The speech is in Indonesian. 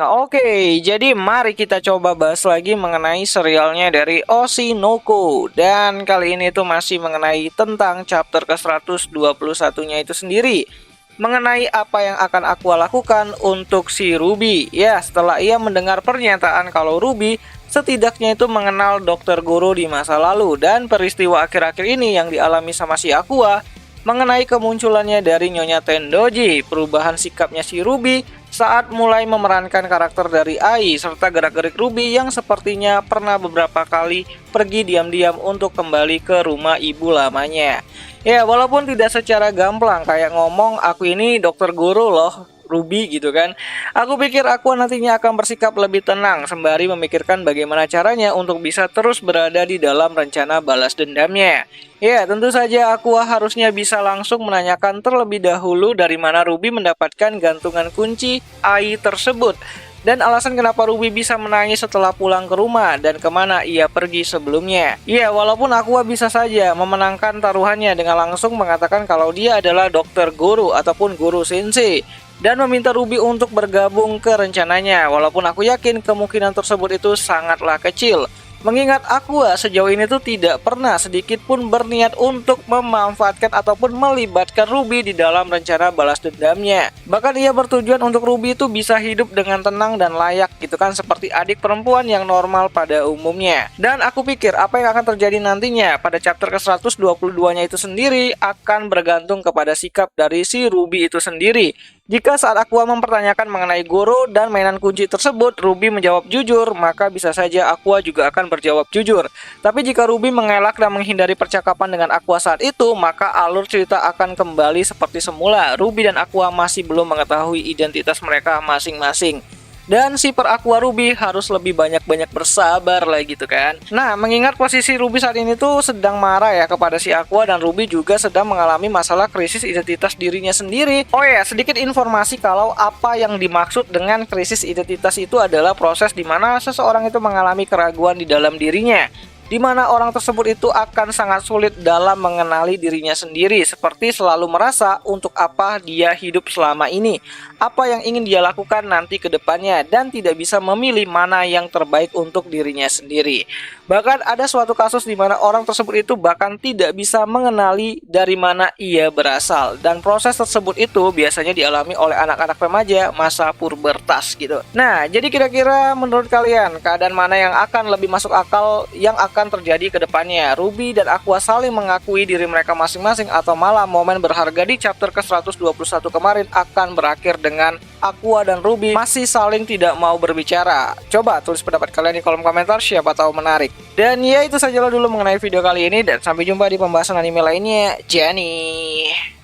Oke, jadi mari kita coba bahas lagi mengenai serialnya dari Oshinoko. Dan kali ini tuh masih mengenai tentang chapter ke-121-nya itu sendiri. Mengenai apa yang akan Aqua lakukan untuk si Ruby. Ya, setelah ia mendengar pernyataan kalau Ruby setidaknya itu mengenal Dr. Goro di masa lalu. Dan peristiwa akhir-akhir ini yang dialami sama si Aqua mengenai kemunculannya dari Nyonya Tendoji, perubahan sikapnya si Ruby saat mulai memerankan karakter dari Ai, serta gerak-gerik Ruby yang sepertinya pernah beberapa kali pergi diam-diam untuk kembali ke rumah ibu lamanya. Ya, walaupun tidak secara gamblang kayak ngomong aku ini Dr. Guru loh, Ruby gitu kan. Aku pikir Aqua nantinya akan bersikap lebih tenang sembari memikirkan bagaimana caranya untuk bisa terus berada di dalam rencana balas dendamnya. Ya, tentu saja Aqua harusnya bisa langsung menanyakan terlebih dahulu dari mana Ruby mendapatkan gantungan kunci Ai tersebut. Dan alasan kenapa Ruby bisa menangis setelah pulang ke rumah dan kemana ia pergi sebelumnya. Ya, walaupun Aqua bisa saja memenangkan taruhannya dengan langsung mengatakan kalau dia adalah Dr. Guru ataupun Guru Sensei dan meminta Ruby untuk bergabung ke rencananya. Walaupun aku yakin kemungkinan tersebut itu sangatlah kecil. Mengingat Aqua sejauh ini tuh tidak pernah sedikit pun berniat untuk memanfaatkan ataupun melibatkan Ruby di dalam rencana balas dendamnya. Bahkan ia bertujuan untuk Ruby itu bisa hidup dengan tenang dan layak gitu kan, seperti adik perempuan yang normal pada umumnya. Dan aku pikir apa yang akan terjadi nantinya pada chapter ke-122-nya itu sendiri akan bergantung kepada sikap dari si Ruby itu sendiri. Jika saat Aqua mempertanyakan mengenai Goro dan mainan kunci tersebut, Ruby menjawab jujur, maka bisa saja Aqua juga akan berjawab jujur. Tapi jika Ruby mengelak dan menghindari percakapan dengan Aqua saat itu, maka alur cerita akan kembali seperti semula. Ruby dan Aqua masih belum mengetahui identitas mereka masing-masing. Dan si per Aqua Ruby harus lebih banyak-banyak bersabar lah gitu kan. Nah, mengingat posisi Ruby saat ini tuh sedang marah ya kepada si Aqua, dan Ruby juga sedang mengalami masalah krisis identitas dirinya sendiri. Oh ya, sedikit informasi kalau apa yang dimaksud dengan krisis identitas itu adalah proses di mana seseorang itu mengalami keraguan di dalam dirinya, di mana orang tersebut itu akan sangat sulit dalam mengenali dirinya sendiri, seperti selalu merasa untuk apa dia hidup selama ini, apa yang ingin dia lakukan nanti ke depannya, dan tidak bisa memilih mana yang terbaik untuk dirinya sendiri. Bahkan ada suatu kasus di mana orang tersebut itu bahkan tidak bisa mengenali dari mana ia berasal, dan proses tersebut itu biasanya dialami oleh anak-anak remaja masa pubertas gitu. Nah, jadi kira-kira menurut kalian keadaan mana yang akan lebih masuk akal yang akan terjadi ke depannya? Ruby dan Aqua saling mengakui diri mereka masing-masing, atau malah momen berharga di chapter ke-121 kemarin akan berakhir dengan Aqua dan Ruby masih saling tidak mau berbicara? Coba tulis pendapat kalian di kolom komentar, siapa tahu menarik. Dan ya, itu sajalah dulu mengenai video kali ini, dan sampai jumpa di pembahasan anime lainnya. Jani.